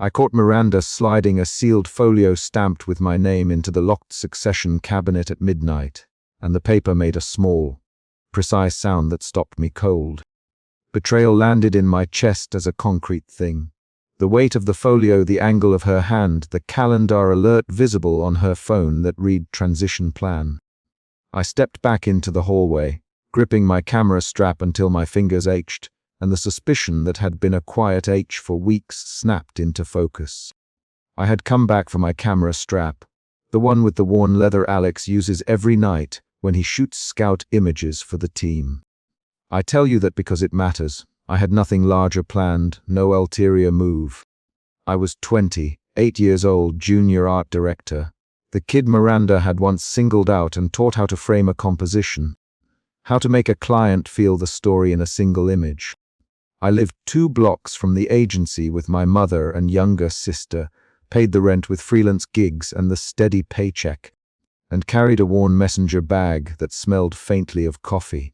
I caught Miranda sliding a sealed folio stamped with my name into the locked succession cabinet at midnight, and the paper made a small, precise sound that stopped me cold. Betrayal landed in my chest as a concrete thing. The weight of the folio, the angle of her hand, the calendar alert visible on her phone that read transition plan. I stepped back into the hallway, gripping my camera strap until my fingers ached, and the suspicion that had been a quiet H for weeks snapped into focus. I had come back for my camera strap, the one with the worn leather Alex uses every night when he shoots scout images for the team. I tell you that because it matters. I had nothing larger planned, no ulterior move. I was 20, 8 years old, junior art director. The kid Miranda had once singled out and taught how to frame a composition, how to make a client feel the story in a single image. I lived 2 blocks from the agency with my mother and younger sister, paid the rent with freelance gigs and the steady paycheck, and carried a worn messenger bag that smelled faintly of coffee.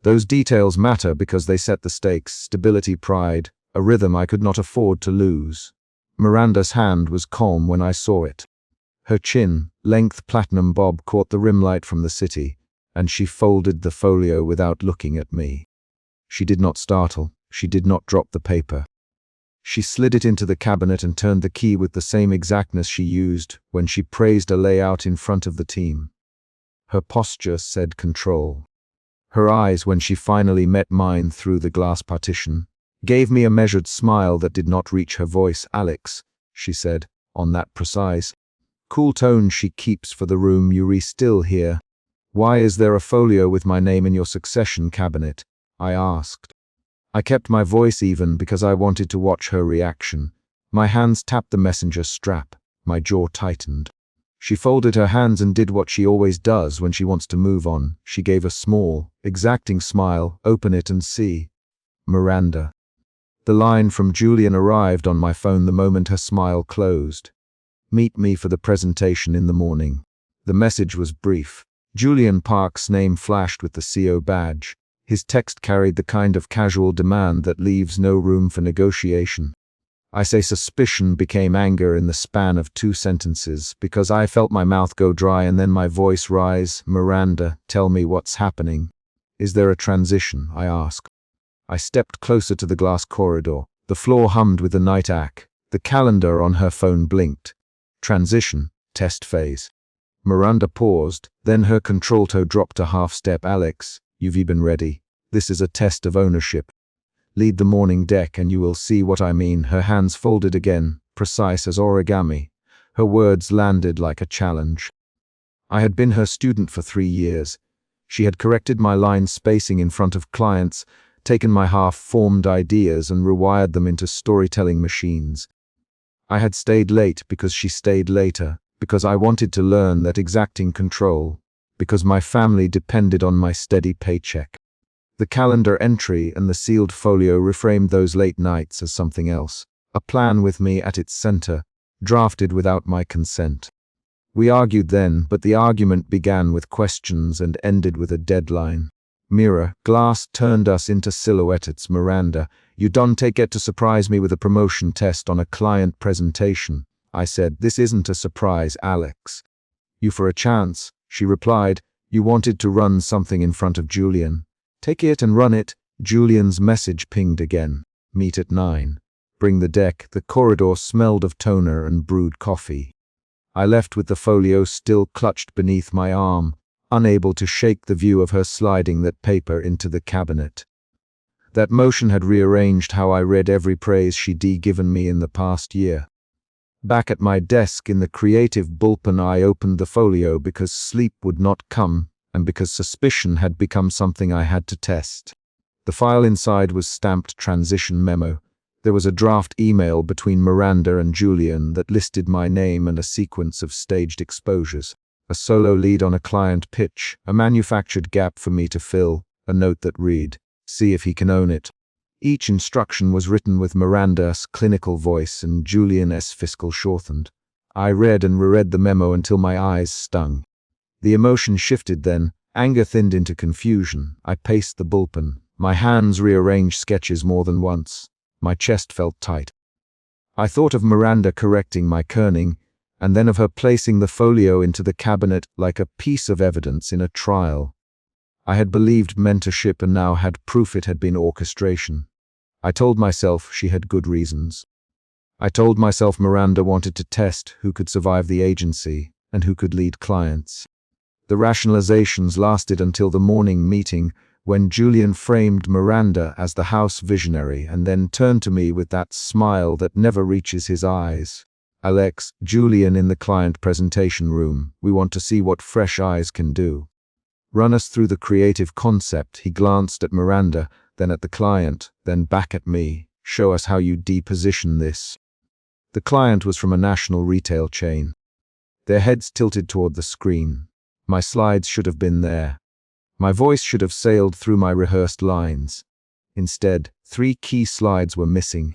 Those details matter because they set the stakes: stability, pride, a rhythm I could not afford to lose. Miranda's hand was calm when I saw it. Her chin-length platinum bob caught the rimlight from the city, and she folded the folio without looking at me. She did not startle. She did not drop the paper. She slid it into the cabinet and turned the key with the same exactness she used when she praised a layout in front of the team. Her posture said control. Her eyes, when she finally met mine through the glass partition, gave me a measured smile that did not reach her voice. "Alex," she said, on that precise, cool tone she keeps for the room you re-still here. "Why is there a folio with my name in your succession cabinet?" I asked. I kept my voice even because I wanted to watch her reaction. My hands tapped the messenger strap. My jaw tightened. She folded her hands and did what she always does when she wants to move on. She gave a small, exacting smile. "Open it and see." Miranda. The line from Julian arrived on my phone the moment her smile closed. "Meet me for the presentation in the morning." The message was brief. Julian Park's name flashed with the CO badge. His text carried the kind of casual demand that leaves no room for negotiation. I say suspicion became anger in the span of 2 sentences because I felt my mouth go dry and then my voice rise. "Miranda, tell me what's happening. Is there a transition?" I asked. I stepped closer to the glass corridor. The floor hummed with the night act. The calendar on her phone blinked. "Transition, test phase." Miranda paused, then her contralto dropped a half step. "Alex, you've been ready. This is a test of ownership. Lead the morning deck and you will see what I mean." Her hands folded again, precise as origami. Her words landed like a challenge. I had been her student for 3 years. She had corrected my line spacing in front of clients, taken my half-formed ideas and rewired them into storytelling machines. I had stayed late because she stayed later, because I wanted to learn that exacting control, because my family depended on my steady paycheck. The calendar entry and the sealed folio reframed those late nights as something else, a plan with me at its center, drafted without my consent. We argued then, but the argument began with questions and ended with a deadline. Mirror, glass turned us into silhouettes. "Miranda, you don't get to surprise me with a promotion test on a client presentation." I said. "This isn't a surprise, Alex." "You for a chance," she replied. "You wanted to run something in front of Julian. Take it and run it." Julian's message pinged again. "Meet at 9. Bring the deck." The corridor smelled of toner and brewed coffee. I left with the folio still clutched beneath my arm, unable to shake the view of her sliding that paper into the cabinet. That motion had rearranged how I read every praise she'd given me in the past year. Back at my desk in the creative bullpen, I opened the folio because sleep would not come, and because suspicion had become something I had to test. The file inside was stamped transition memo. There was a draft email between Miranda and Julian that listed my name and a sequence of staged exposures. A solo lead on a client pitch, a manufactured gap for me to fill, a note that read, "See if he can own it." Each instruction was written with Miranda's clinical voice and Julian's fiscal shortened. I read and reread the memo until my eyes stung. The emotion shifted then, anger thinned into confusion. I paced the bullpen. My hands rearranged sketches more than once. My chest felt tight. I thought of Miranda correcting my kerning, and then of her placing the folio into the cabinet like a piece of evidence in a trial. I had believed mentorship and now had proof it had been orchestration. I told myself she had good reasons. I told myself Miranda wanted to test who could survive the agency and who could lead clients. The rationalizations lasted until the morning meeting, when Julian framed Miranda as the house visionary and then turned to me with that smile that never reaches his eyes. "Alex, Julian in the client presentation room. We want to see what fresh eyes can do. Run us through the creative concept." He glanced at Miranda, then at the client, then back at me. "Show us how you deposition this." The client was from a national retail chain. Their heads tilted toward the screen. My slides should have been there. My voice should have sailed through my rehearsed lines. Instead, 3 key slides were missing.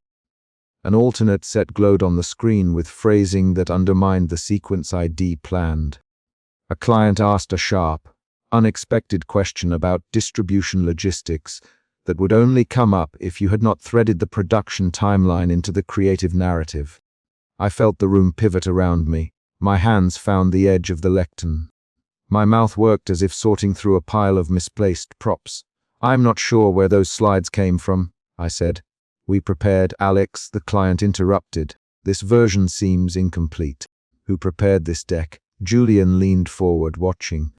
An alternate set glowed on the screen with phrasing that undermined the sequence I'd planned. A client asked a sharp, unexpected question about distribution logistics that would only come up if you had not threaded the production timeline into the creative narrative. I felt the room pivot around me. My hands found the edge of the lectern. My mouth worked as if sorting through a pile of misplaced props. "I'm not sure where those slides came from," I said. "We prepared." "Alex," the client interrupted. "This version seems incomplete." "Who prepared this deck?" Julian leaned forward, watching.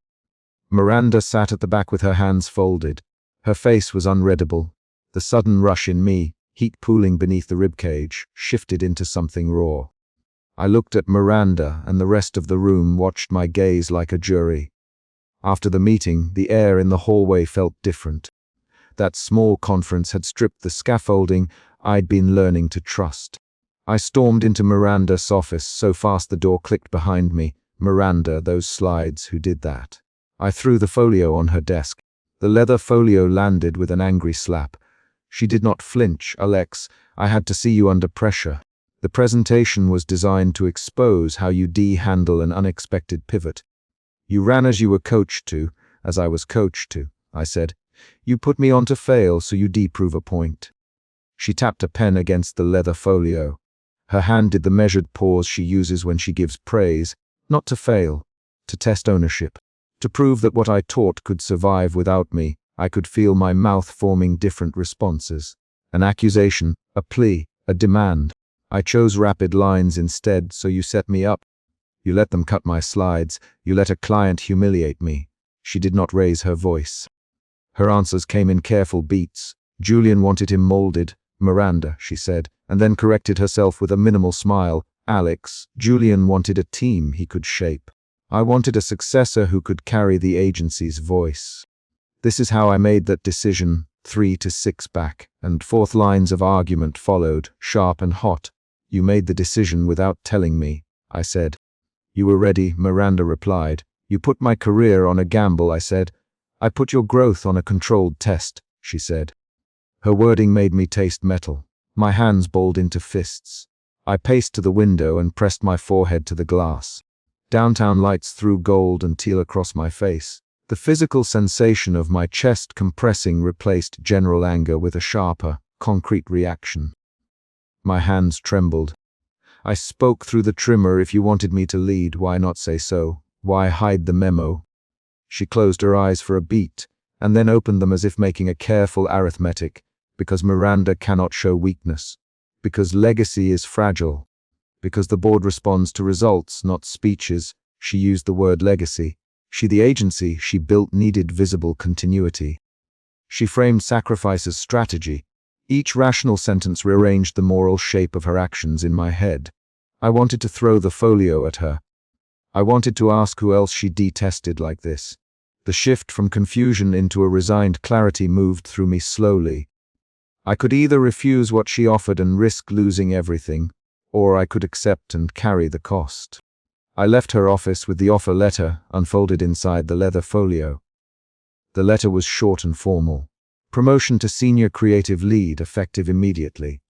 Miranda sat at the back with her hands folded. Her face was unreadable. The sudden rush in me, heat pooling beneath the ribcage, shifted into something raw. I looked at Miranda, and the rest of the room watched my gaze like a jury. After the meeting, the air in the hallway felt different. That small conference had stripped the scaffolding I'd been learning to trust. I stormed into Miranda's office so fast the door clicked behind me. "Miranda, those slides, who did that?" I threw the folio on her desk. The leather folio landed with an angry slap. She did not flinch. "Alex, I had to see you under pressure. The presentation was designed to expose how you handle an unexpected pivot. You ran as you were coached to, as I was coached to," I said. "You put me on to fail, so you prove a point." She tapped a pen against the leather folio. Her hand did the measured pause she uses when she gives praise, not to fail, to test ownership, to prove that what I taught could survive without me. I could feel my mouth forming different responses. An accusation, a plea, a demand. I chose rapid lines instead, "So you set me up. You let them cut my slides. You let a client humiliate me." She did not raise her voice. Her answers came in careful beats. "Julian wanted him molded." "Miranda," she said, and then corrected herself with a minimal smile. "Alex, Julian wanted a team he could shape. I wanted a successor who could carry the agency's voice." This is how I made that decision, 3 to 6 back, and 4th lines of argument followed, sharp and hot. "You made the decision without telling me," I said. "You were ready," Miranda replied. "You put my career on a gamble," I said. "I put your growth on a controlled test," she said. Her wording made me taste metal. My hands balled into fists. I paced to the window and pressed my forehead to the glass. Downtown lights threw gold and teal across my face. The physical sensation of my chest compressing replaced general anger with a sharper, concrete reaction. My hands trembled. I spoke through the trimmer. "If you wanted me to lead, why not say so? Why hide the memo?" She closed her eyes for a beat, and then opened them as if making a careful arithmetic. "Because Miranda cannot show weakness. Because legacy is fragile. Because the board responds to results, not speeches." She used the word legacy. The agency she built needed visible continuity. She framed sacrifice as strategy. Each rational sentence rearranged the moral shape of her actions in my head. I wanted to throw the folio at her. I wanted to ask who else she detested like this. The shift from confusion into a resigned clarity moved through me slowly. I could either refuse what she offered and risk losing everything, or I could accept and carry the cost. I left her office with the offer letter unfolded inside the leather folio. The letter was short and formal. Promotion to senior creative lead, effective immediately.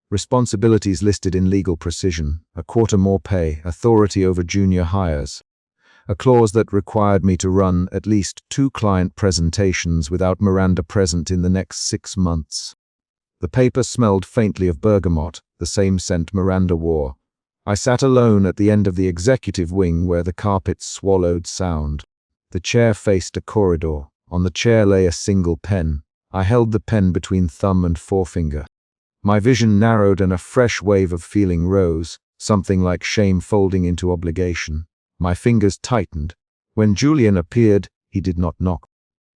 Responsibilities listed in legal precision, a quarter more pay, authority over junior hires. A clause that required me to run at least 2 client presentations without Miranda present in the next 6 months. The paper smelled faintly of bergamot, the same scent Miranda wore. I sat alone at the end of the executive wing where the carpet swallowed sound. The chair faced a corridor. On the chair lay a single pen. I held the pen between thumb and forefinger. My vision narrowed and a fresh wave of feeling rose, something like shame folding into obligation. My fingers tightened. When Julian appeared, he did not knock.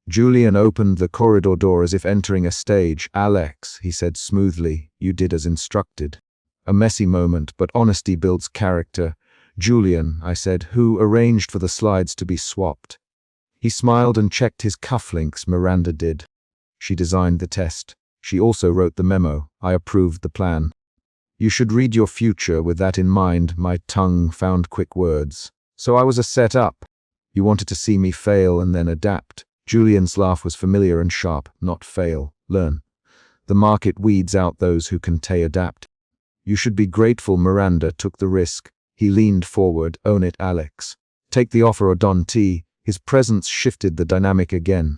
Julian opened the corridor door as if entering a stage. "Alex," he said smoothly, "you did as instructed." A messy moment, but honesty builds character. "Julian," I said, "who arranged for the slides to be swapped?" He smiled and checked his cufflinks. "Miranda did. She designed the test. She also wrote the memo. I approved the plan." "You should read your future with that in mind." My tongue found quick words. "So I was a set-up. You wanted to see me fail and then adapt." Julian's laugh was familiar and sharp. "Not fail, learn. The market weeds out those who can adapt. You should be grateful Miranda took the risk." He leaned forward. "Own it, Alex. Take the offer or don't." His presence shifted the dynamic again.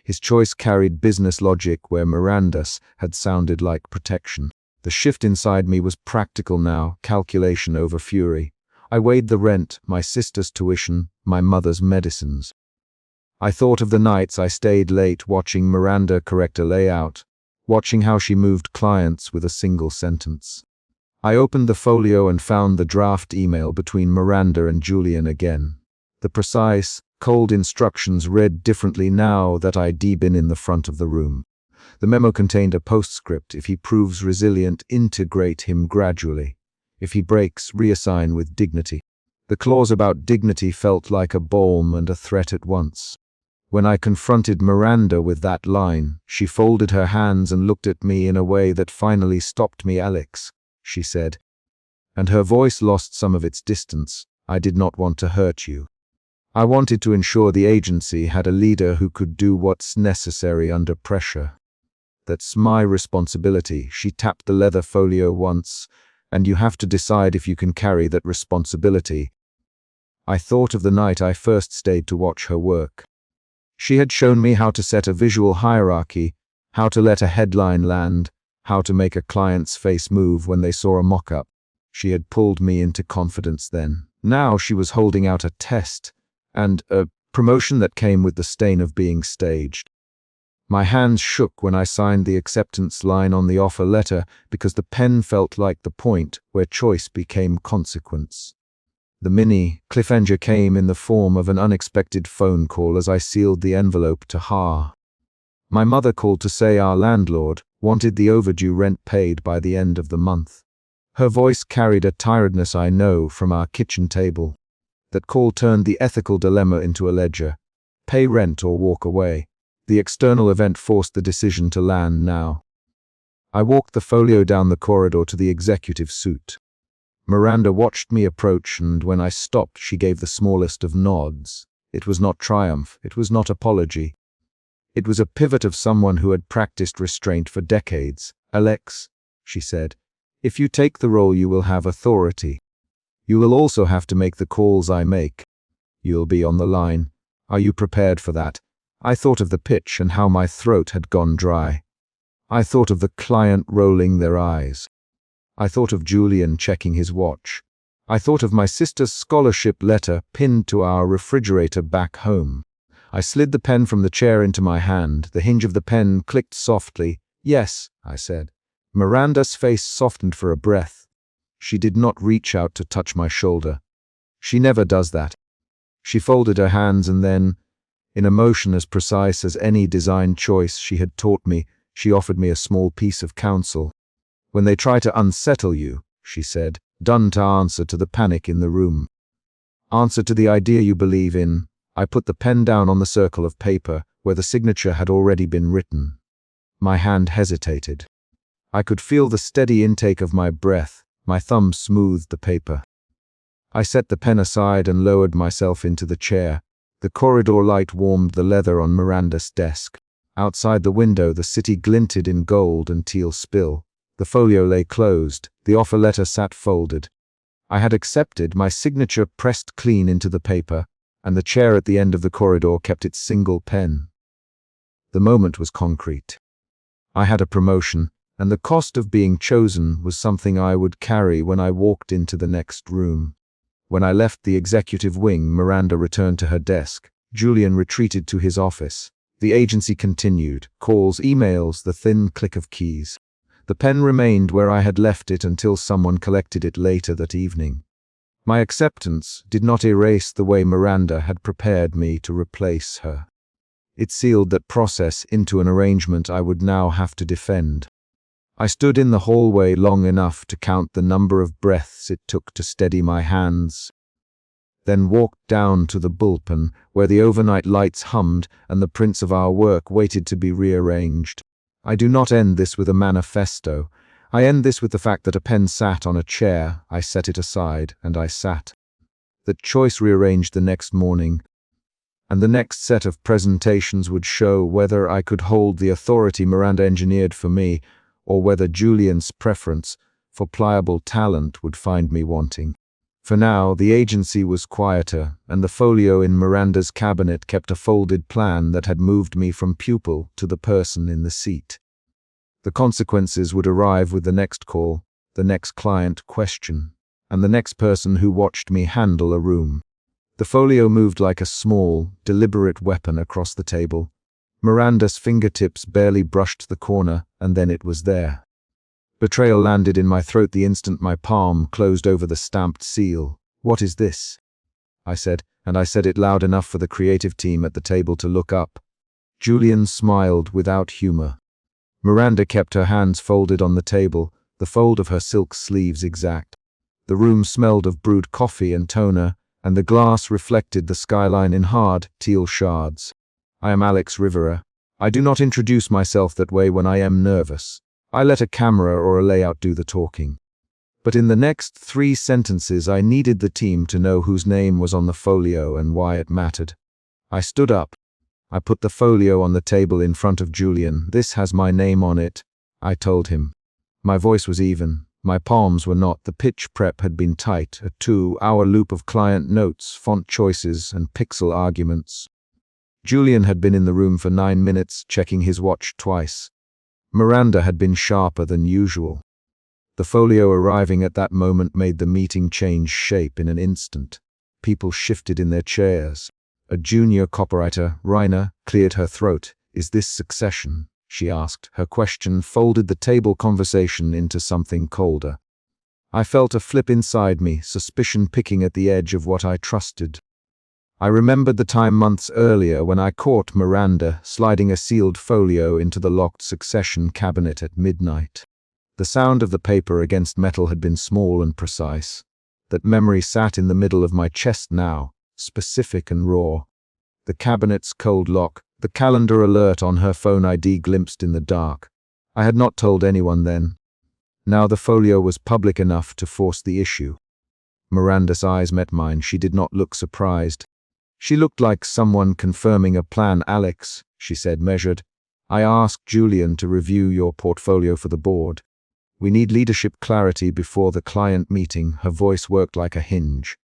His choice carried business logic where Miranda's had sounded like protection. The shift inside me was practical now, calculation over fury. I weighed the rent, my sister's tuition, my mother's medicines. I thought of the nights I stayed late watching Miranda correct a layout, watching how she moved clients with a single sentence. I opened the folio and found the draft email between Miranda and Julian again. The precise, cold instructions read differently now that I'd been in the front of the room. The memo contained a postscript: "If he proves resilient, integrate him gradually. If he breaks, reassign with dignity." The clause about dignity felt like a balm and a threat at once. When I confronted Miranda with that line, she folded her hands and looked at me in a way that finally stopped me. "Alex," she said, and her voice lost some of its distance, "I did not want to hurt you. I wanted to ensure the agency had a leader who could do what's necessary under pressure. That's my responsibility." She tapped the leather folio once, "and you have to decide if you can carry that responsibility." I thought of the night I first stayed to watch her work. She had shown me how to set a visual hierarchy, how to let a headline land, how to make a client's face move when they saw a mock-up. She had pulled me into confidence then. Now she was holding out a test, and a promotion that came with the stain of being staged. My hands shook when I signed the acceptance line on the offer letter because the pen felt like the point where choice became consequence. The mini cliffhanger came in the form of an unexpected phone call as I sealed the envelope to Ha. My mother called to say our landlord wanted the overdue rent paid by the end of the month. Her voice carried a tiredness I know from our kitchen table. That call turned the ethical dilemma into a ledger: pay rent or walk away. The external event forced the decision to land now. I walked the folio down the corridor to the executive suite. Miranda watched me approach, and when I stopped, she gave the smallest of nods. It was not triumph, it was not apology. It was a pivot of someone who had practiced restraint for decades. "Alex," she said, "if you take the role, you will have authority. You will also have to make the calls I make. You'll be on the line. Are you prepared for that?" I thought of the pitch and how my throat had gone dry. I thought of the client rolling their eyes. I thought of Julian checking his watch. I thought of my sister's scholarship letter pinned to our refrigerator back home. I slid the pen from the chair into my hand. The hinge of the pen clicked softly. "Yes," I said. Miranda's face softened for a breath. She did not reach out to touch my shoulder. She never does that. She folded her hands and then, in a motion as precise as any design choice she had taught me, she offered me a small piece of counsel. "When they try to unsettle you," she said, "don't answer to the panic in the room. Answer to the idea you believe in." I put the pen down on the circle of paper where the signature had already been written. My hand hesitated. I could feel the steady intake of my breath. My thumb smoothed the paper. I set the pen aside and lowered myself into the chair. The corridor light warmed the leather on Miranda's desk. Outside the window, the city glinted in gold and teal spill. The folio lay closed. The offer letter sat folded. I had accepted, my signature pressed clean into the paper, and the chair at the end of the corridor kept its single pen. The moment was concrete. I had a promotion, and the cost of being chosen was something I would carry when I walked into the next room. When I left the executive wing, Miranda returned to her desk. Julian retreated to his office. The agency continued. Calls, emails, the thin click of keys. The pen remained where I had left it until someone collected it later that evening. My acceptance did not erase the way Miranda had prepared me to replace her. It sealed that process into an arrangement I would now have to defend. I stood in the hallway long enough to count the number of breaths it took to steady my hands, then walked down to the bullpen where the overnight lights hummed and the prints of our work waited to be rearranged. I do not end this with a manifesto. I end this with the fact that a pen sat on a chair. I set it aside, and I sat. That choice rearranged the next morning, and the next set of presentations would show whether I could hold the authority Miranda engineered for me, or whether Julian's preference for pliable talent would find me wanting. For now, the agency was quieter, and the folio in Miranda's cabinet kept a folded plan that had moved me from pupil to the person in the seat. The consequences would arrive with the next call, the next client question, and the next person who watched me handle a room. The folio moved like a small, deliberate weapon across the table. Miranda's fingertips barely brushed the corner, and then it was there. Betrayal landed in my throat the instant my palm closed over the stamped seal. "What is this?" I said, and I said it loud enough for the creative team at the table to look up. Julian smiled without humor. Miranda kept her hands folded on the table, the fold of her silk sleeves exact. The room smelled of brewed coffee and toner, and the glass reflected the skyline in hard, teal shards. "I am Alex Rivera. I do not introduce myself that way when I am nervous. I let a camera or a layout do the talking." But in the next 3 sentences I needed the team to know whose name was on the folio and why it mattered. I stood up. I put the folio on the table in front of Julian. "This has my name on it," I told him. My voice was even. My palms were not. The pitch prep had been tight, a 2-hour loop of client notes, font choices, and pixel arguments. Julian had been in the room for 9 minutes, checking his watch twice. Miranda had been sharper than usual. The folio arriving at that moment made the meeting change shape in an instant. People shifted in their chairs. A junior copywriter, Raina, cleared her throat. "Is this succession?" she asked. Her question folded the table conversation into something colder. I felt a flip inside me, suspicion picking at the edge of what I trusted. I remembered the time months earlier when I caught Miranda sliding a sealed folio into the locked succession cabinet at midnight. The sound of the paper against metal had been small and precise. That memory sat in the middle of my chest now, specific and raw. The cabinet's cold lock, the calendar alert on her phone ID glimpsed in the dark. I had not told anyone then. Now the folio was public enough to force the issue. Miranda's eyes met mine. She did not look surprised. She looked like someone confirming a plan. "Alex," she said, measured, "I asked Julian to review your portfolio for the board. We need leadership clarity before the client meeting." Her voice worked like a hinge.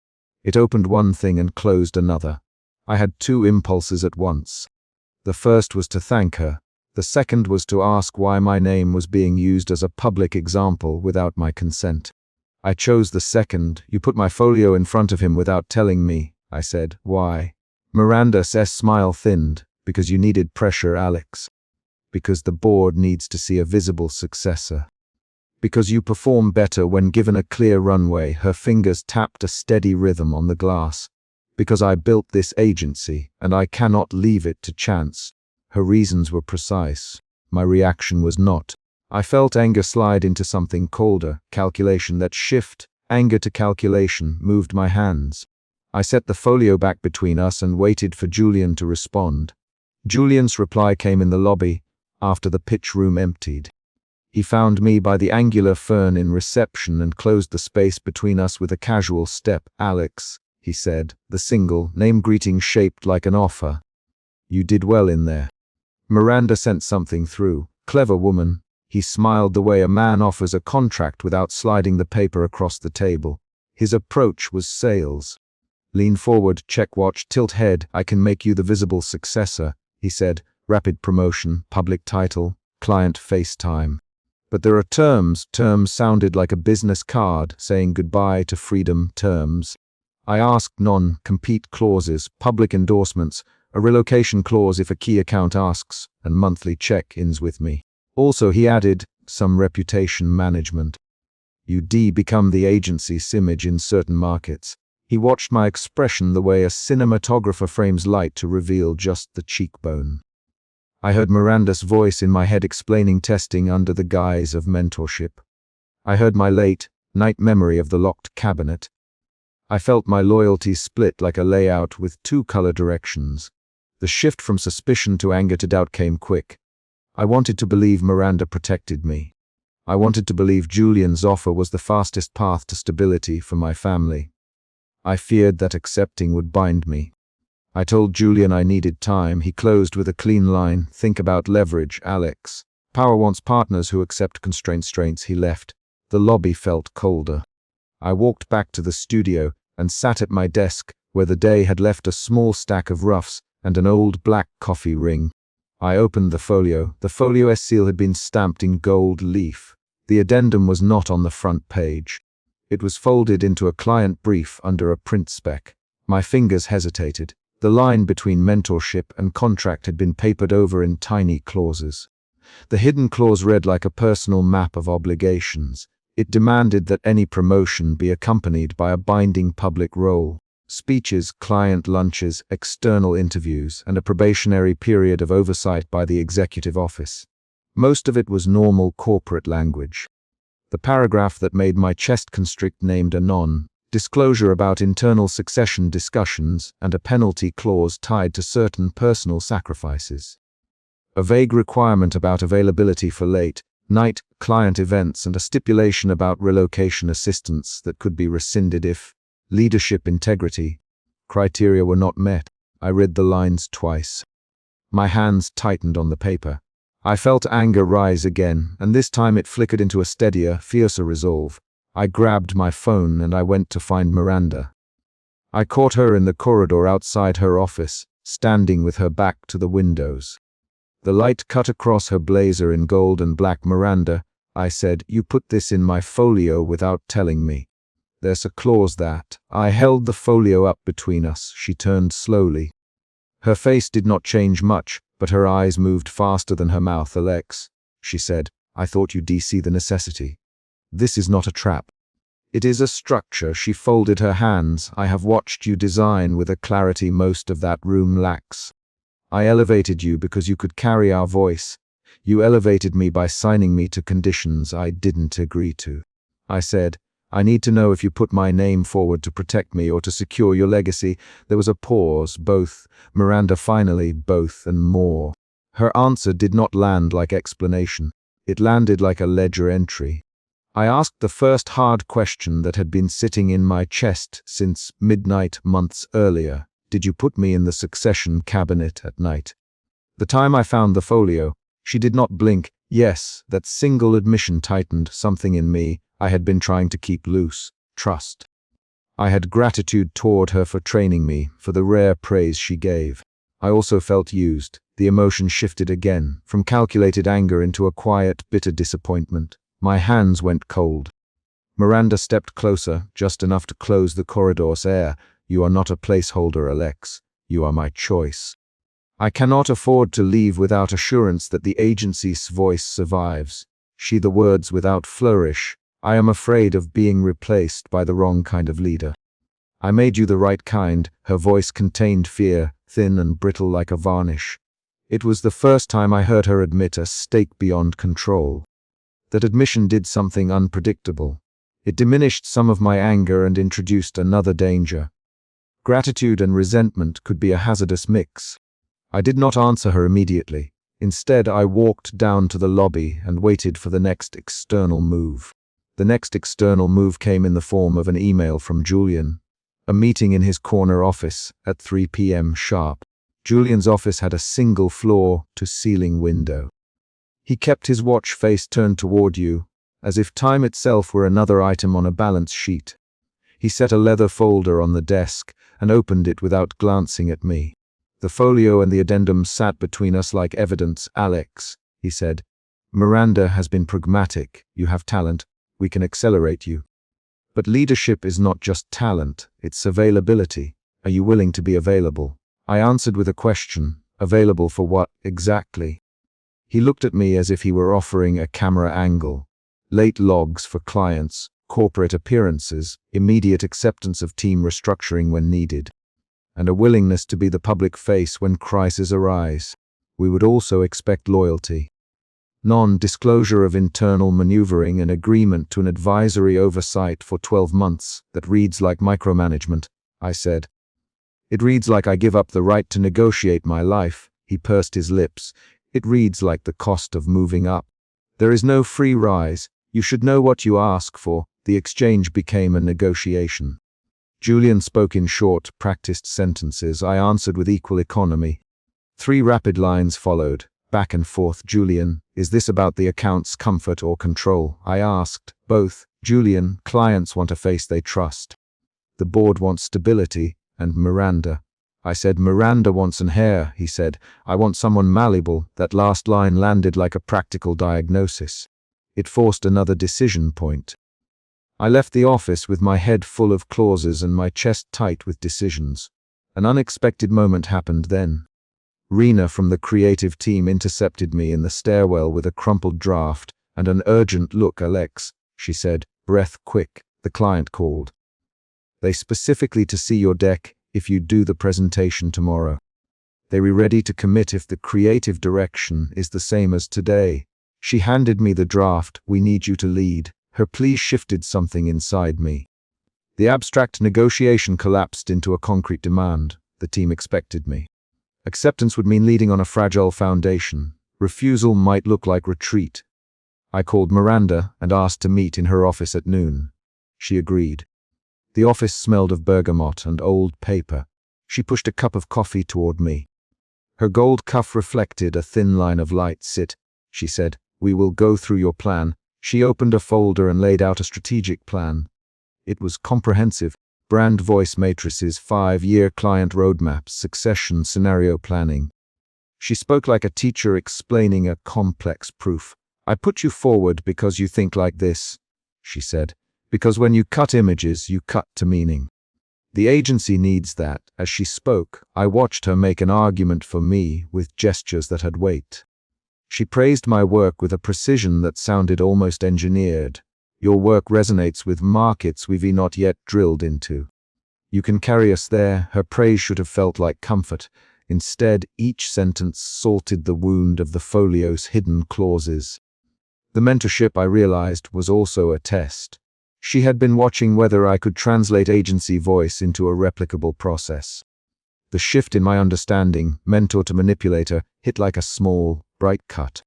It opened one thing and closed another. I had 2 impulses at once. The first was to thank her. The second was to ask why my name was being used as a public example without my consent. I chose the second. "You put my folio in front of him without telling me," I said. "Why?" Miranda's smile thinned. "Because you needed pressure, Alex. Because the board needs to see a visible successor. Because you perform better when given a clear runway." Her fingers tapped a steady rhythm on the glass. "Because I built this agency, and I cannot leave it to chance." Her reasons were precise. My reaction was not. I felt anger slide into something colder. Calculation. That shift, anger to calculation, moved my hands. I set the folio back between us and waited for Julian to respond. Julian's reply came in the lobby, after the pitch room emptied. He found me by the angular fern in reception and closed the space between us with a casual step. "Alex," he said, the single name greeting shaped like an offer. "You did well in there." Miranda sent something through. "Clever woman." He smiled the way a man offers a contract without sliding the paper across the table. His approach was sales. "Lean forward, check watch, tilt head. I can make you the visible successor," he said. "Rapid promotion, public title, client FaceTime." But there are terms. Terms sounded like a business card saying goodbye to freedom. Terms. I asked non-compete clauses, public endorsements, a relocation clause if a key account asks, and monthly check-ins with me. Also, he added, some reputation management. You become the agency's image in certain markets. He watched my expression the way a cinematographer frames light to reveal just the cheekbone. I heard Miranda's voice in my head explaining testing under the guise of mentorship. I heard my late night memory of the locked cabinet. I felt my loyalties split like a layout with two color directions. The shift from suspicion to anger to doubt came quick. I wanted to believe Miranda protected me. I wanted to believe Julian's offer was the fastest path to stability for my family. I feared that accepting would bind me. I told Julian I needed time. He closed with a clean line. Think about leverage, Alex. Power wants partners who accept constraints. He left. The lobby felt colder. I walked back to the studio and sat at my desk where the day had left a small stack of roughs and an old black coffee ring. I opened the folio. The folio's seal had been stamped in gold leaf. The addendum was not on the front page. It was folded into a client brief under a print spec. My fingers hesitated. The line between mentorship and contract had been papered over in tiny clauses. The hidden clause read like a personal map of obligations. It demanded that any promotion be accompanied by a binding public role, speeches, client lunches, external interviews, and a probationary period of oversight by the executive office. Most of it was normal corporate language. The paragraph that made my chest constrict named a non-disclosure about internal succession discussions and a penalty clause tied to certain personal sacrifices. A vague requirement about availability for late-night client events and a stipulation about relocation assistance that could be rescinded if leadership integrity criteria were not met. I read the lines twice. My hands tightened on the paper. I felt anger rise again, and this time it flickered into a steadier, fiercer resolve. I grabbed my phone and I went to find Miranda. I caught her in the corridor outside her office, standing with her back to the windows. The light cut across her blazer in gold and black. Miranda, I said, you put this in my folio without telling me. There's a clause that. I held the folio up between us. She turned slowly. Her face did not change much, but her eyes moved faster than her mouth. Alex, she said, I thought you'd see the necessity. This is not a trap. It is a structure. She folded her hands. I have watched you design with a clarity most of that room lacks. I elevated you because you could carry our voice. You elevated me by signing me to conditions I didn't agree to. I said, I need to know if you put my name forward to protect me or to secure your legacy. There was a pause. Both. Miranda finally, both and more. Her answer did not land like explanation. It landed like a ledger entry. I asked the first hard question that had been sitting in my chest since midnight months earlier. Did you put me in the succession cabinet at night? The time I found the folio, she did not blink. Yes, that single admission tightened something in me I had been trying to keep loose. Trust. I had gratitude toward her for training me, for the rare praise she gave. I also felt used. The emotion shifted again, from calculated anger into a quiet, bitter disappointment. My hands went cold. Miranda stepped closer, just enough to close the corridor's air. You are not a placeholder, Alex. You are my choice. I cannot afford to leave without assurance that the agency's voice survives. She the words without flourish. I am afraid of being replaced by the wrong kind of leader. I made you the right kind. Her voice contained fear, thin and brittle like a varnish. It was the first time I heard her admit a stake beyond control. That admission did something unpredictable. It diminished some of my anger and introduced another danger. Gratitude and resentment could be a hazardous mix. I did not answer her immediately. Instead, I walked down to the lobby and waited for the next external move. The next external move came in the form of an email from Julian. A meeting in his corner office at 3 p.m. sharp. Julian's office had a single floor-to-ceiling window. He kept his watch face turned toward you, as if time itself were another item on a balance sheet. He set a leather folder on the desk and opened it without glancing at me. The folio and the addendum sat between us like evidence. Alex, he said, Miranda has been pragmatic. You have talent. We can accelerate you. But leadership is not just talent, it's availability. Are you willing to be available? I answered with a question. Available for what, exactly? He looked at me as if he were offering a camera angle. Late logs for clients, corporate appearances, immediate acceptance of team restructuring when needed, and a willingness to be the public face when crises arise. We would also expect loyalty. Non-disclosure of internal maneuvering and agreement to an advisory oversight for 12 months that reads like micromanagement, I said. It reads like I give up the right to negotiate my life. He pursed his lips. It reads like the cost of moving up. There is no free rise. You should know what you ask for. The exchange became a negotiation. Julian spoke in short, practiced sentences. I answered with equal economy. 3 rapid lines followed. Back and forth. Julian, is this about the account's comfort or control? I asked. Both. Julian, clients want a face they trust. The board wants stability. And Miranda. I said, Miranda wants an heir. He said, I want someone malleable. That last line landed like a practical diagnosis. It forced another decision point. I left the office with my head full of clauses and my chest tight with decisions. An unexpected moment happened then. Rena from the creative team intercepted me in the stairwell with a crumpled draft and an urgent look. Alex, she said, breath quick, the client called. They specifically to see your deck if you do the presentation tomorrow. They were ready to commit if the creative direction is the same as today. She handed me the draft. We need you to lead. Her plea shifted something inside me. The abstract negotiation collapsed into a concrete demand. The team expected me. Acceptance would mean leading on a fragile foundation. Refusal might look like retreat. I called Miranda and asked to meet in her office at noon. She agreed. The office smelled of bergamot and old paper. She pushed a cup of coffee toward me. Her gold cuff reflected a thin line of light. Sit, she said. We will go through your plan. She opened a folder and laid out a strategic plan. It was comprehensive. Brand voice matrices, 5-year client roadmaps, succession scenario planning. She spoke like a teacher explaining a complex proof. I put you forward because you think like this, she said. Because when you cut images, you cut to meaning. The agency needs that. As she spoke, I watched her make an argument for me with gestures that had weight. She praised my work with a precision that sounded almost engineered. Your work resonates with markets we've not yet drilled into. You can carry us there. Her praise should have felt like comfort. Instead, each sentence salted the wound of the folio's hidden clauses. The mentorship, I realized, was also a test. She had been watching whether I could translate agency voice into a replicable process. The shift in my understanding, mentor to manipulator, hit like a small, bright cut.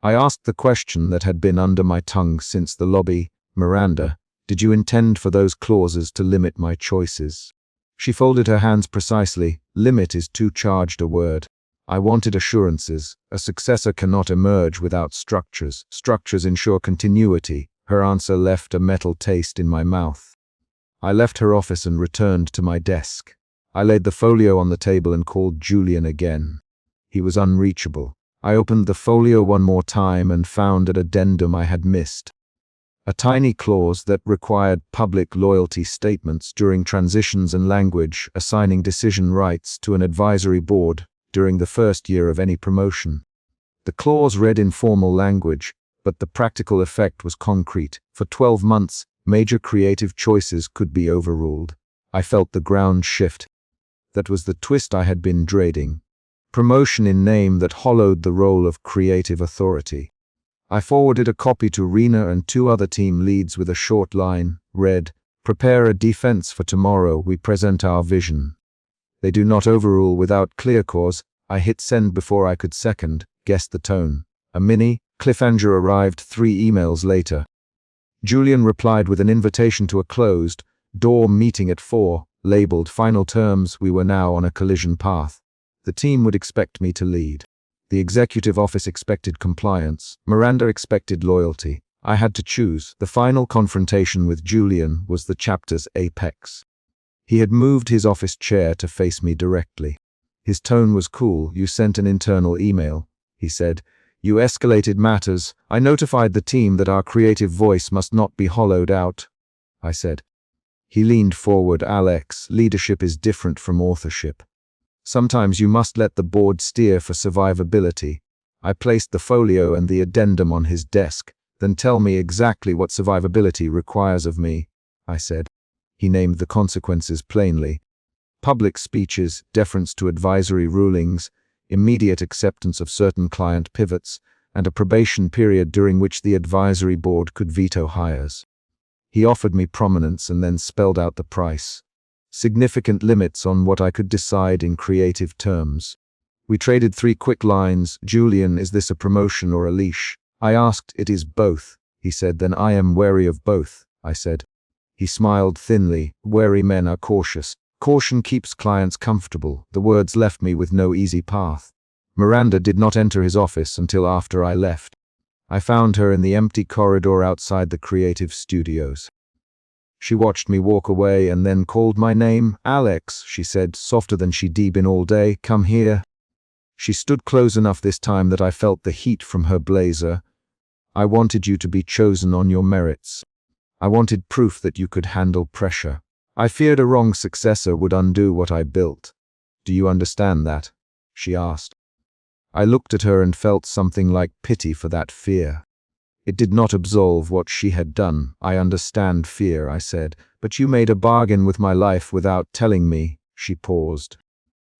I asked the question that had been under my tongue since the lobby. Miranda, did you intend for those clauses to limit my choices? She folded her hands precisely. Limit is too charged a word. I wanted assurances. A successor cannot emerge without structures. Structures ensure continuity. Her answer left a metal taste in my mouth. I left her office and returned to my desk. I laid the folio on the table and called Julian again. He was unreachable. I opened the folio one more time and found an addendum I had missed. A tiny clause that required public loyalty statements during transitions and language, assigning decision rights to an advisory board during the first year of any promotion. The clause read in formal language, but the practical effect was concrete. For 12 months, major creative choices could be overruled. I felt the ground shift. That was the twist I had been dreading. Promotion in name that hollowed the role of creative authority. I forwarded a copy to Rena and 2 other team leads with a short line, read, prepare a defense for tomorrow, we present our vision. They do not overrule without clear cause. I hit send before I could second, guess the tone. A mini cliffhanger arrived 3 emails later. Julian replied with an invitation to a closed door meeting at 4, labeled final terms. We were now on a collision path. The team would expect me to lead. The executive office expected compliance. Miranda expected loyalty. I had to choose. The final confrontation with Julian was the chapter's apex. He had moved his office chair to face me directly. His tone was cool. You sent an internal email, he said. You escalated matters. I notified the team that our creative voice must not be hollowed out, I said. He leaned forward. Alex, leadership is different from authorship. Sometimes you must let the board steer for survivability. I placed the folio and the addendum on his desk. Then tell me exactly what survivability requires of me, I said. He named the consequences plainly. Public speeches, deference to advisory rulings, immediate acceptance of certain client pivots, and a probation period during which the advisory board could veto hires. He offered me prominence and then spelled out the price. Significant limits on what I could decide in creative terms. We traded 3 quick lines. Julian, is this a promotion or a leash? I asked. It is both, he said. Then I am wary of both, I said. He smiled thinly. Wary men are cautious. Caution keeps clients comfortable. The words left me with no easy path. Miranda did not enter his office until after I left. I found her in the empty corridor outside the creative studios. She watched me walk away and then called my name. Alex, she said, softer than she'd been all day. Come here. She stood close enough this time that I felt the heat from her blazer. I wanted you to be chosen on your merits. I wanted proof that you could handle pressure. I feared a wrong successor would undo what I built. Do you understand that? She asked. I looked at her and felt something like pity for that fear. It did not absolve what she had done. I understand fear, I said, but you made a bargain with my life without telling me. She paused.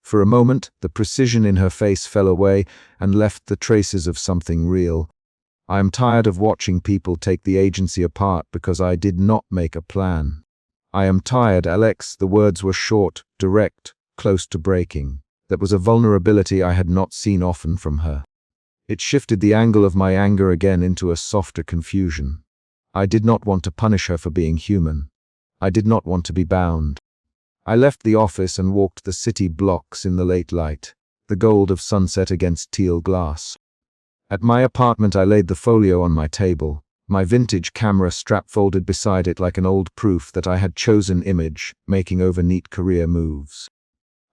For a moment, the precision in her face fell away and left the traces of something real. I am tired of watching people take the agency apart because I did not make a plan. I am tired, Alex. The words were short, direct, close to breaking. That was a vulnerability I had not seen often from her. It shifted the angle of my anger again into a softer confusion. I did not want to punish her for being human. I did not want to be bound. I left the office and walked the city blocks in the late light, the gold of sunset against teal glass. At my apartment, I laid the folio on my table, my vintage camera strap folded beside it like an old proof that I had chosen image, making over neat career moves.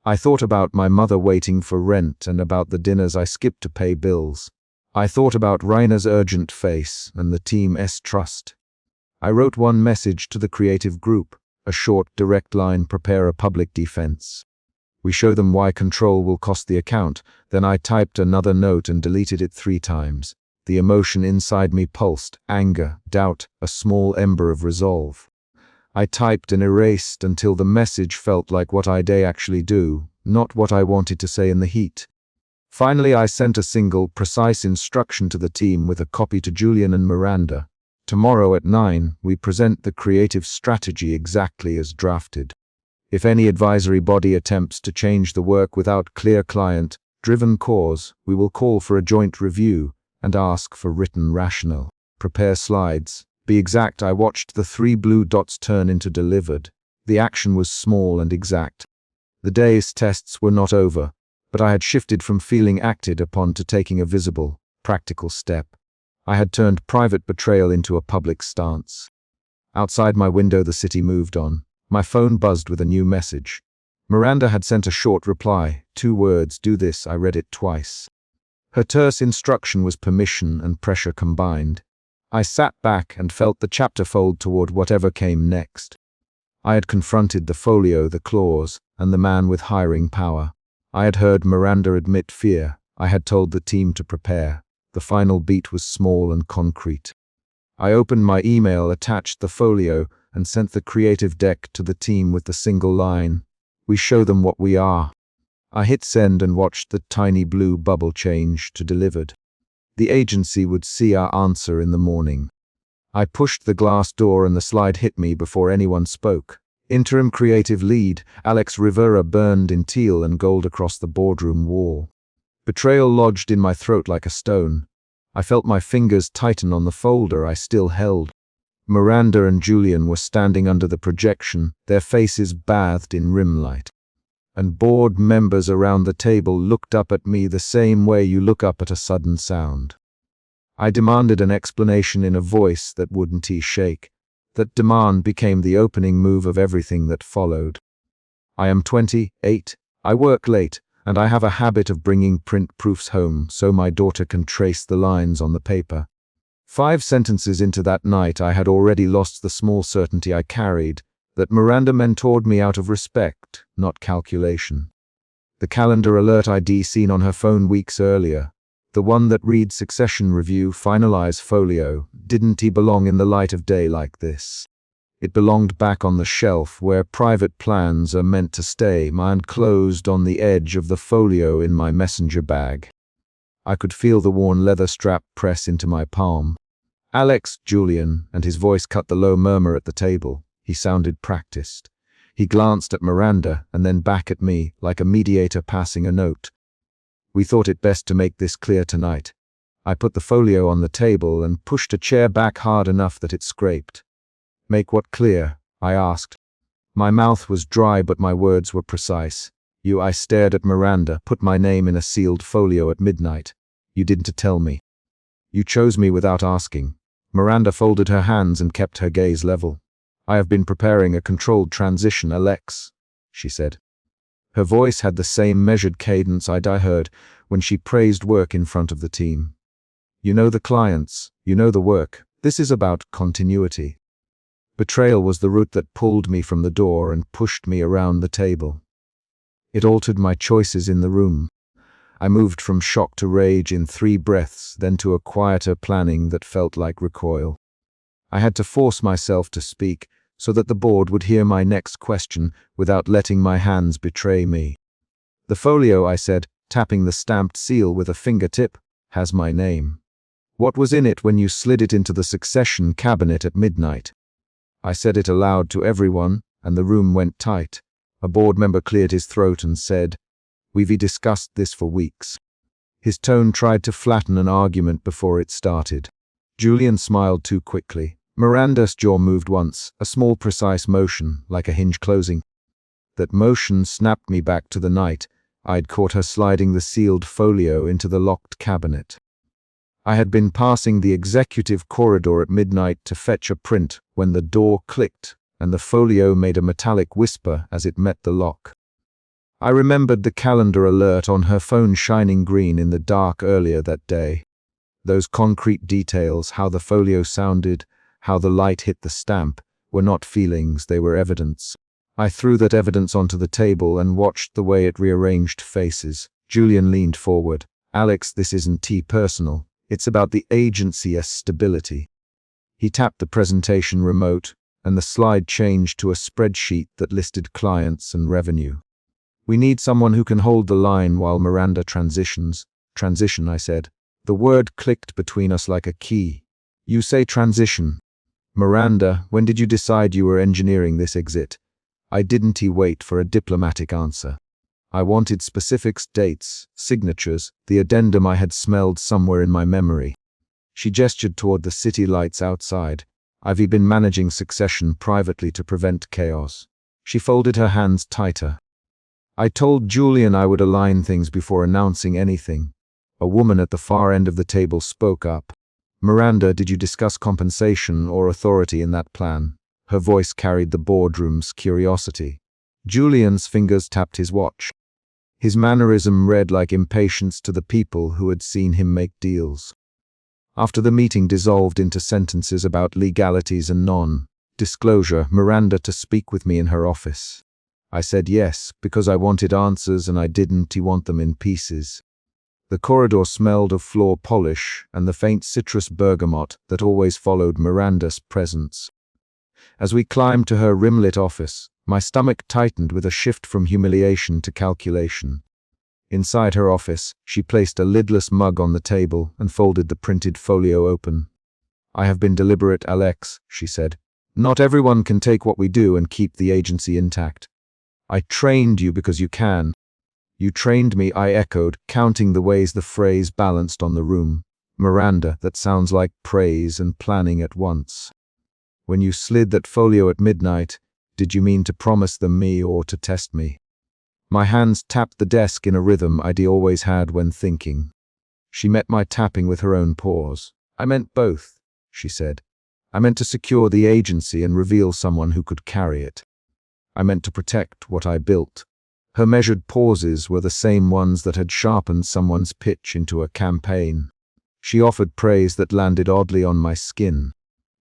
I thought about my mother waiting for rent and about the dinners I skipped to pay bills. I thought about Rainer's urgent face and the team's trust. I wrote one message to the creative group, a short, direct line: prepare a public defense. We show them why control will cost the account. Then I typed another note and deleted it 3 times. The emotion inside me pulsed: anger, doubt, a small ember of resolve. I typed and erased until the message felt like what I'd actually do, not what I wanted to say in the heat. Finally, I sent a single, precise instruction to the team with a copy to Julian and Miranda. Tomorrow at 9, we present the creative strategy exactly as drafted. If any advisory body attempts to change the work without clear client-driven cause, we will call for a joint review and ask for written rationale. Prepare slides. Be exact. I watched the 3 blue dots turn into delivered. The action was small and exact. The day's tests were not over, but I had shifted from feeling acted upon to taking a visible, practical step. I had turned private betrayal into a public stance. Outside my window, the city moved on. My phone buzzed with a new message. Miranda had sent a short reply, 2 words: do this. I read it twice. Her terse instruction was permission and pressure combined. I sat back and felt the chapter fold toward whatever came next. I had confronted the folio, the clause, and the man with hiring power. I had heard Miranda admit fear. I had told the team to prepare. The final beat was small and concrete. I opened my email, attached the folio, and sent the creative deck to the team with the single line: we show them what we are. I hit send and watched the tiny blue bubble change to delivered. The agency would see our answer in the morning. I pushed the glass door and the slide hit me before anyone spoke. Interim creative lead, Alex Rivera, burned in teal and gold across the boardroom wall. Betrayal lodged in my throat like a stone. I felt my fingers tighten on the folder I still held. Miranda and Julian were standing under the projection, their faces bathed in rimlight. And board members around the table looked up at me the same way you look up at a sudden sound. I demanded an explanation in a voice that wouldn't shake. That demand became the opening move of everything that followed. I am 28. I work late. And I have a habit of bringing print proofs home so my daughter can trace the lines on the paper. 5 sentences into that night, I had already lost the small certainty I carried that Miranda mentored me out of respect, not calculation. The calendar alert ID seen on her phone weeks earlier, the one that reads Succession Review Finalize Folio, didn't belong in the light of day like this. It belonged back on the shelf where private plans are meant to stay, mine closed on the edge of the folio in my messenger bag. I could feel the worn leather strap press into my palm. Alex, Julian, and his voice cut the low murmur at the table. He sounded practiced. He glanced at Miranda and then back at me, like a mediator passing a note. We thought it best to make this clear tonight. I put the folio on the table and pushed a chair back hard enough that it scraped. Make what clear? I asked. My mouth was dry, but my words were precise. I stared at Miranda, put my name in a sealed folio at midnight. You didn't tell me. You chose me without asking. Miranda folded her hands and kept her gaze level. I have been preparing a controlled transition, Alex, she said. Her voice had the same measured cadence I heard when she praised work in front of the team. You know the clients, you know the work. This is about continuity. Betrayal was the route that pulled me from the door and pushed me around the table. It altered my choices in the room. I moved from shock to rage in 3 breaths, then to a quieter planning that felt like recoil. I had to force myself to speak so that the board would hear my next question without letting my hands betray me. The folio, I said, tapping the stamped seal with a fingertip, has my name. What was in it when you slid it into the Succession cabinet at midnight? I said it aloud to everyone, and the room went tight. A board member cleared his throat and said, "We've discussed this for weeks." His tone tried to flatten an argument before it started. Julian smiled too quickly. Miranda's jaw moved once, a small precise motion, like a hinge closing. That motion snapped me back to the night I'd caught her sliding the sealed folio into the locked cabinet. I had been passing the executive corridor at midnight to fetch a print when the door clicked and the folio made a metallic whisper as it met the lock. I remembered the calendar alert on her phone shining green in the dark earlier that day. Those concrete details, how the folio sounded, how the light hit the stamp, were not feelings, they were evidence. I threw that evidence onto the table and watched the way it rearranged faces. Julian leaned forward. "Alex, this isn't personal. It's about the agency as stability." He tapped the presentation remote, and the slide changed to a spreadsheet that listed clients and revenue. "We need someone who can hold the line while Miranda transitions." "Transition," I said. The word clicked between us like a key. "You say transition. Miranda, when did you decide you were engineering this exit?" I didn't wait for a diplomatic answer. I wanted specifics, dates, signatures, the addendum I had smelled somewhere in my memory. She gestured toward the city lights outside. "I've been managing Succession privately to prevent chaos." She folded her hands tighter. "I told Julian I would align things before announcing anything." A woman at the far end of the table spoke up. "Miranda, did you discuss compensation or authority in that plan?" Her voice carried the boardroom's curiosity. Julian's fingers tapped his watch. His mannerism read like impatience to the people who had seen him make deals. After the meeting dissolved into sentences about legalities and non-disclosure, Miranda to speak with me in her office. I said yes, because I wanted answers and I didn't want them in pieces. The corridor smelled of floor polish and the faint citrus bergamot that always followed Miranda's presence. As we climbed to her rimlit office, my stomach tightened with a shift from humiliation to calculation. Inside her office, she placed a lidless mug on the table and folded the printed folio open. "I have been deliberate, Alex," she said. "Not everyone can take what we do and keep the agency intact. I trained you because you can." "You trained me," I echoed, counting the ways the phrase balanced on the room. "Miranda, that sounds like praise and planning at once. When you slid that folio at midnight, did you mean to promise them me or to test me?" My hands tapped the desk in a rhythm I'd always had when thinking. She met my tapping with her own pause. "I meant both," she said. "I meant to secure the agency and reveal someone who could carry it. I meant to protect what I built. Her measured pauses were the same ones that had sharpened someone's pitch into a campaign. She offered praise that landed oddly on my skin.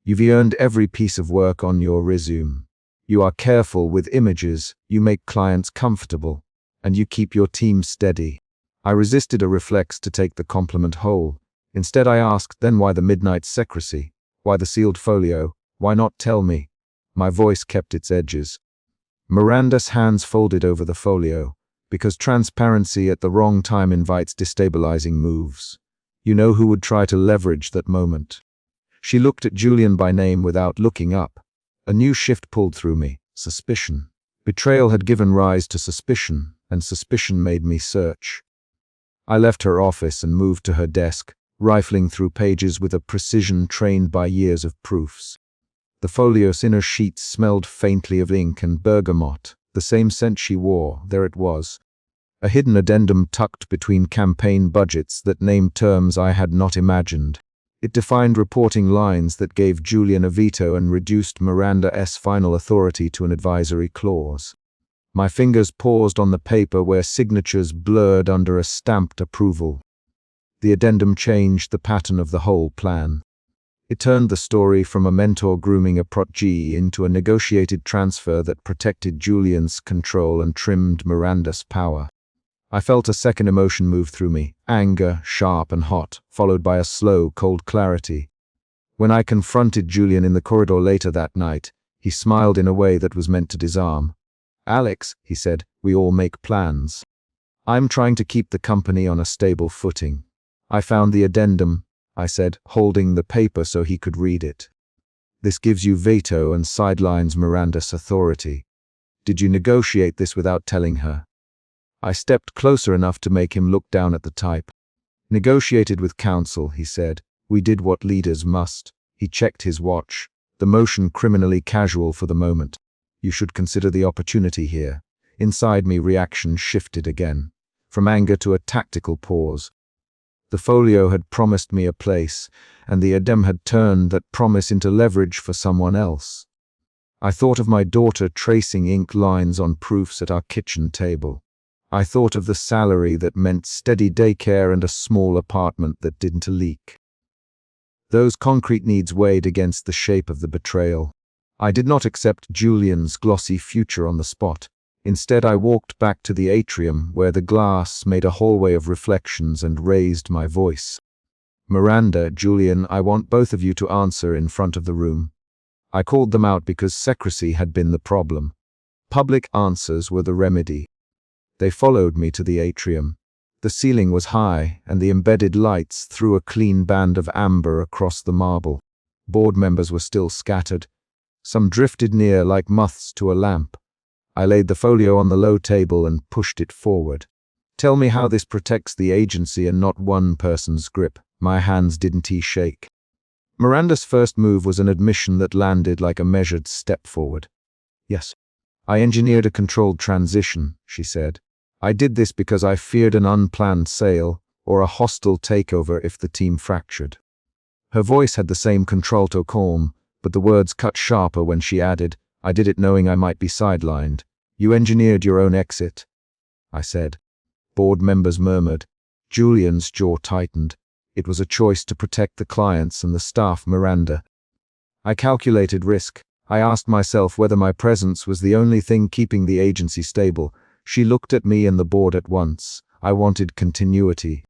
You've earned every piece of work on your resume. You are careful with images, you make clients comfortable, and you keep your team steady. I resisted a reflex to take the compliment whole. Instead I asked, then why the midnight secrecy? Why the sealed folio? Why not tell me? My voice kept its edges. Miranda's hands folded over the folio, because transparency at the wrong time invites destabilizing moves. You know who would try to leverage that moment. She looked at Julian by name without looking up. A new shift pulled through me, suspicion. Betrayal had given rise to suspicion, and suspicion made me search. I left her office and moved to her desk, rifling through pages with a precision trained by years of proofs. The folio's inner sheets smelled faintly of ink and bergamot, the same scent she wore. There it was. A hidden addendum tucked between campaign budgets that named terms I had not imagined. It defined reporting lines that gave Julian a veto and reduced Miranda's final authority to an advisory clause. My fingers paused on the paper where signatures blurred under a stamped approval. The addendum changed the pattern of the whole plan. It turned the story from a mentor grooming a protégé into a negotiated transfer that protected Julian's control and trimmed Miranda's power. I felt a second emotion move through me, anger, sharp and hot, followed by a slow, cold clarity. When I confronted Julian in the corridor later that night, he smiled in a way that was meant to disarm. "Alex," he said, "we all make plans. I'm trying to keep the company on a stable footing." "I found the addendum," I said, holding the paper so he could read it. "This gives you veto and sidelines Miranda's authority. Did you negotiate this without telling her?" I stepped closer enough to make him look down at the type. "Negotiated with counsel," he said. "We did what leaders must." He checked his watch, the motion criminally casual for the moment. "You should consider the opportunity here." Inside me, reaction shifted again, from anger to a tactical pause. The folio had promised me a place, and the addendum had turned that promise into leverage for someone else. I thought of my daughter tracing ink lines on proofs at our kitchen table. I thought of the salary that meant steady daycare and a small apartment that didn't leak. Those concrete needs weighed against the shape of the betrayal. I did not accept Julian's glossy future on the spot. Instead, I walked back to the atrium where the glass made a hallway of reflections and raised my voice. "Miranda, Julian, I want both of you to answer in front of the room." I called them out because secrecy had been the problem. Public answers were the remedy. They followed me to the atrium. The ceiling was high, and the embedded lights threw a clean band of amber across the marble. Board members were still scattered. Some drifted near like moths to a lamp. I laid the folio on the low table and pushed it forward. "Tell me how this protects the agency and not one person's grip." My hands didn't shake. Miranda's first move was an admission that landed like a measured step forward. "Yes. I engineered a controlled transition," she said. "I did this because I feared an unplanned sale or a hostile takeover if the team fractured." Her voice had the same contralto calm, but the words cut sharper when she added, "I did it knowing I might be sidelined." "You engineered your own exit," I said. Board members murmured. Julian's jaw tightened. It was a choice to protect the clients and the staff, Miranda. I calculated risk. I asked myself whether my presence was the only thing keeping the agency stable. She looked at me and the board at once. I wanted continuity.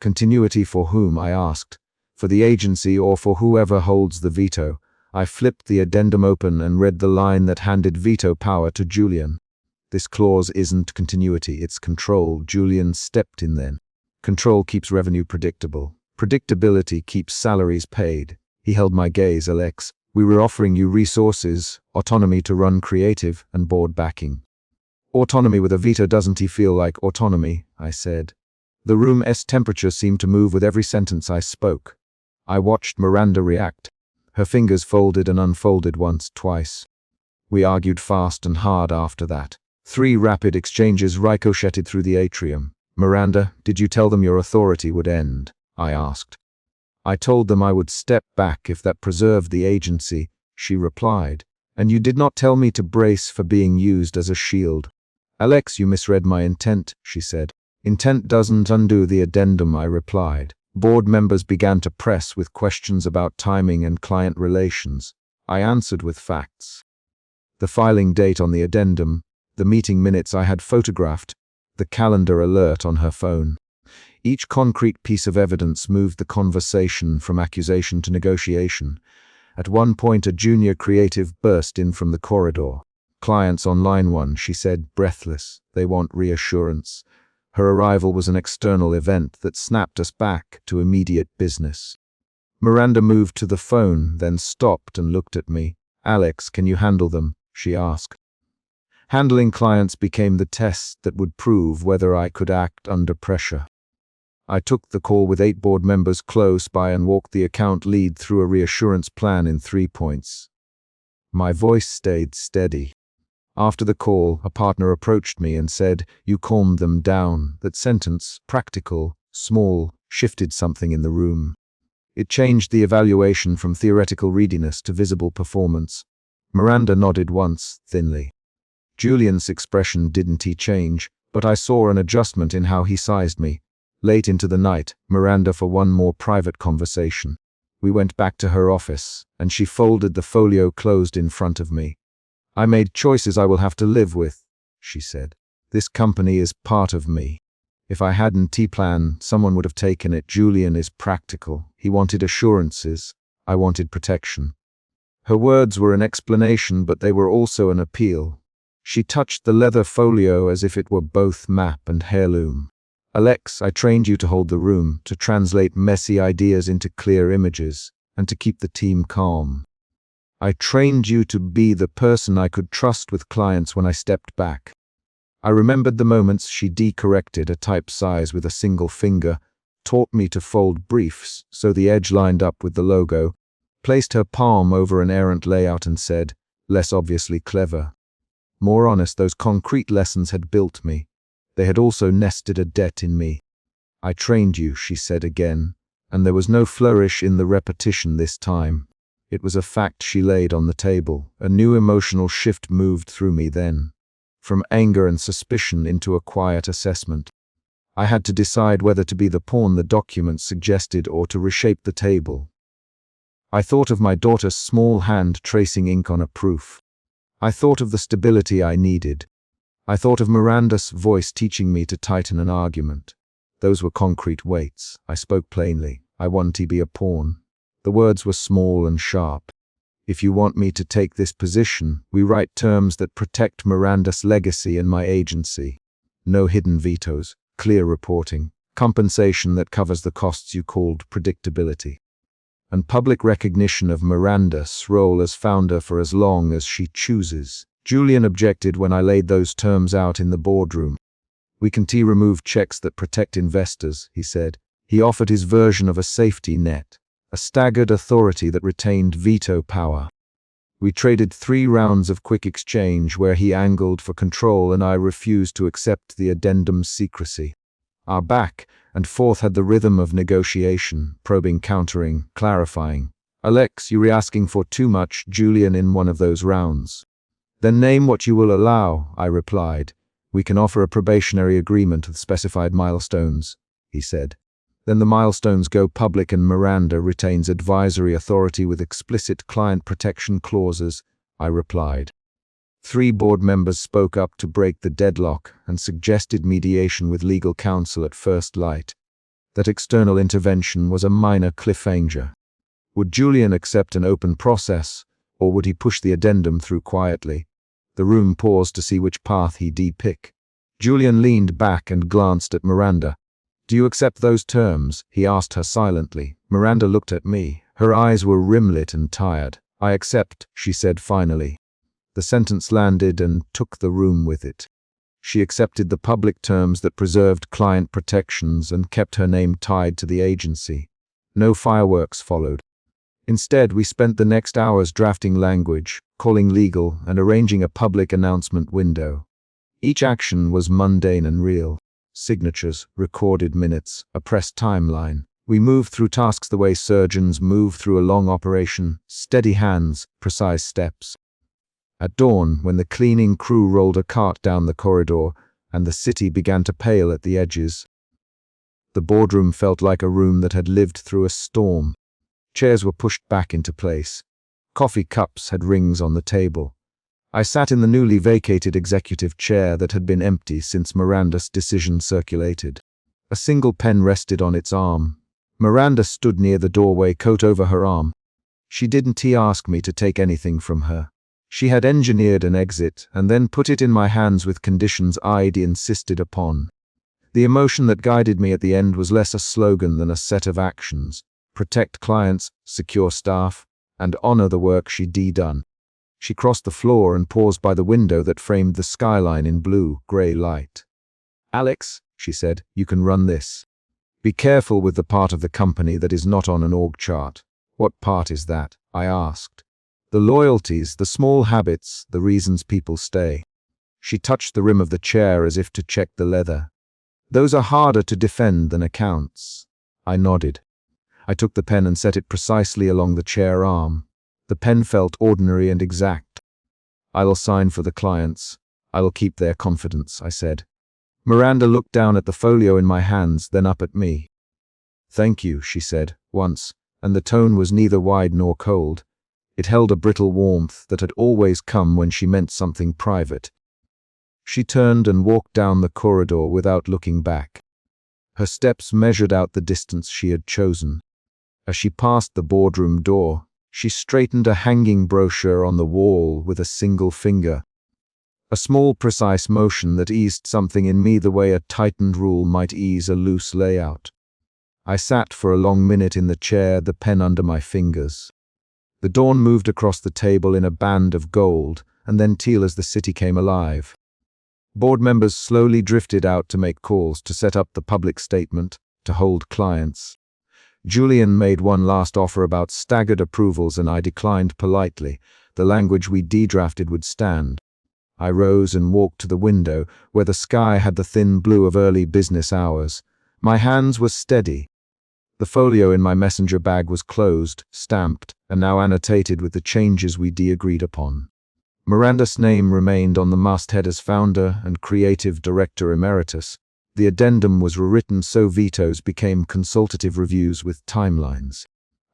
Continuity for whom, I asked. For the agency or for whoever holds the veto? I flipped the addendum open and read the line that handed veto power to Julian. "This clause isn't continuity, it's control." Julian stepped in then. "Control keeps revenue predictable. Predictability keeps salaries paid." He held my gaze. "Alex, we were offering you resources, autonomy to run creative, and board backing." "Autonomy with a veto doesn't feel like autonomy," I said. The room's temperature seemed to move with every sentence I spoke. I watched Miranda react. Her fingers folded and unfolded once, twice. We argued fast and hard after that. 3 rapid exchanges ricocheted through the atrium. "Miranda, did you tell them your authority would end?" I asked. "I told them I would step back if that preserved the agency," she replied. "And you did not tell me to brace for being used as a shield." "Alex, you misread my intent," she said. "Intent doesn't undo the addendum," I replied. Board members began to press with questions about timing and client relations. I answered with facts. The filing date on the addendum, the meeting minutes I had photographed, the calendar alert on her phone. Each concrete piece of evidence moved the conversation from accusation to negotiation. At one point, a junior creative burst in from the corridor. "Clients on line 1, she said, breathless. "They want reassurance." Her arrival was an external event that snapped us back to immediate business. Miranda moved to the phone, then stopped and looked at me. "Alex, can you handle them?" she asked. Handling clients became the test that would prove whether I could act under pressure. I took the call with 8 board members close by and walked the account lead through a reassurance plan in 3 points. My voice stayed steady. After the call, a partner approached me and said, "You calmed them down." That sentence, practical, small, shifted something in the room. It changed the evaluation from theoretical readiness to visible performance. Miranda nodded once, thinly. Julian's expression didn't change, but I saw an adjustment in how he sized me. Late into the night, Miranda for one more private conversation. We went back to her office, and she folded the folio closed in front of me. "I made choices I will have to live with," she said. "This company is part of me. If I hadn't T-plan, someone would have taken it. Julian is practical. He wanted assurances. I wanted protection." Her words were an explanation, but they were also an appeal. She touched the leather folio as if it were both map and heirloom. "Alex, I trained you to hold the room, to translate messy ideas into clear images, and to keep the team calm. I trained you to be the person I could trust with clients when I stepped back." I remembered the moments she decorrected a type size with a single finger, taught me to fold briefs so the edge lined up with the logo, placed her palm over an errant layout and said, less obviously clever. More honest, those concrete lessons had built me. They had also nested a debt in me. "I trained you," she said again, and there was no flourish in the repetition this time. It was a fact she laid on the table. A new emotional shift moved through me then, from anger and suspicion into a quiet assessment. I had to decide whether to be the pawn the document suggested or to reshape the table. I thought of my daughter's small hand tracing ink on a proof. I thought of the stability I needed. I thought of Miranda's voice teaching me to tighten an argument. Those were concrete weights. I spoke plainly. "I want to be a pawn." The words were small and sharp. "If you want me to take this position, we write terms that protect Miranda's legacy and my agency. No hidden vetoes, clear reporting, compensation that covers the costs you called predictability, and public recognition of Miranda's role as founder for as long as she chooses." Julian objected when I laid those terms out in the boardroom. "We can remove checks that protect investors," he said. He offered his version of a safety net, a staggered authority that retained veto power. We traded 3 rounds of quick exchange where he angled for control and I refused to accept the addendum's secrecy. Our back and forth had the rhythm of negotiation, probing, countering, clarifying. "Alex, you're asking for too much," Julian in one of those rounds. "Then name what you will allow," I replied. "We can offer a probationary agreement with specified milestones," he said. "Then the milestones go public and Miranda retains advisory authority with explicit client protection clauses," I replied. 3 board members spoke up to break the deadlock and suggested mediation with legal counsel at first light. That external intervention was a minor cliffhanger. Would Julian accept an open process, or would he push the addendum through quietly? The room paused to see which path he'd pick. Julian leaned back and glanced at Miranda. "Do you accept those terms?" he asked her silently. Miranda looked at me. Her eyes were rimlit and tired. "I accept," she said finally. The sentence landed and took the room with it. She accepted the public terms that preserved client protections and kept her name tied to the agency. No fireworks followed. Instead, we spent the next hours drafting language, calling legal, and arranging a public announcement window. Each action was mundane and real. Signatures, recorded minutes, a pressed timeline. We moved through tasks the way surgeons move through a long operation, steady hands, precise steps. At dawn, when the cleaning crew rolled a cart down the corridor and the city began to pale at the edges, the boardroom felt like a room that had lived through a storm. Chairs were pushed back into place. Coffee cups had rings on the table. I sat in the newly vacated executive chair that had been empty since Miranda's decision circulated. A single pen rested on its arm. Miranda stood near the doorway, coat over her arm. She didn't ask me to take anything from her. She had engineered an exit and then put it in my hands with conditions I'd insisted upon. The emotion that guided me at the end was less a slogan than a set of actions: protect clients, secure staff, and honor the work she'd done. She crossed the floor and paused by the window that framed the skyline in blue-gray light. "Alex," she said, "you can run this. Be careful with the part of the company that is not on an org chart." "What part is that?" I asked. "The loyalties, the small habits, the reasons people stay." She touched the rim of the chair as if to check the leather. "Those are harder to defend than accounts." I nodded. I took the pen and set it precisely along the chair arm. The pen felt ordinary and exact. "I will sign for the clients. I will keep their confidence," I said. Miranda looked down at the folio in my hands, then up at me. "Thank you," she said, once, and the tone was neither wide nor cold. It held a brittle warmth that had always come when she meant something private. She turned and walked down the corridor without looking back. Her steps measured out the distance she had chosen. As she passed the boardroom door, she straightened a hanging brochure on the wall with a single finger. A small, precise motion that eased something in me the way a tightened rule might ease a loose layout. I sat for a long minute in the chair, the pen under my fingers. The dawn moved across the table in a band of gold, and then teal as the city came alive. Board members slowly drifted out to make calls, to set up the public statement, to hold clients. Julian made one last offer about staggered approvals, and I declined politely. The language we de-drafted would stand. I rose and walked to the window, where the sky had the thin blue of early business hours. My hands were steady. The folio in my messenger bag was closed, stamped, and now annotated with the changes we agreed upon. Miranda's name remained on the masthead as founder and creative director emeritus. The addendum was rewritten so vetoes became consultative reviews with timelines.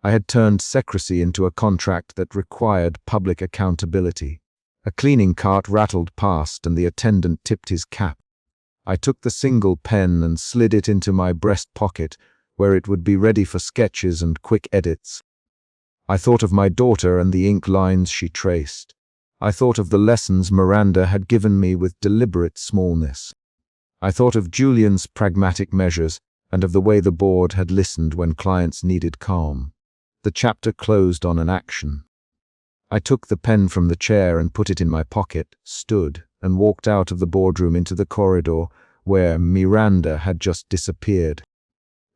I had turned secrecy into a contract that required public accountability. A cleaning cart rattled past and the attendant tipped his cap. I took the single pen and slid it into my breast pocket, where it would be ready for sketches and quick edits. I thought of my daughter and the ink lines she traced. I thought of the lessons Miranda had given me with deliberate smallness. I thought of Julian's pragmatic measures and of the way the board had listened when clients needed calm. The chapter closed on an action. I took the pen from the chair and put it in my pocket, stood, and walked out of the boardroom into the corridor where Miranda had just disappeared.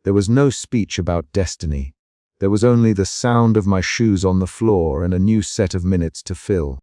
There was no speech about destiny. There was only the sound of my shoes on the floor and a new set of minutes to fill.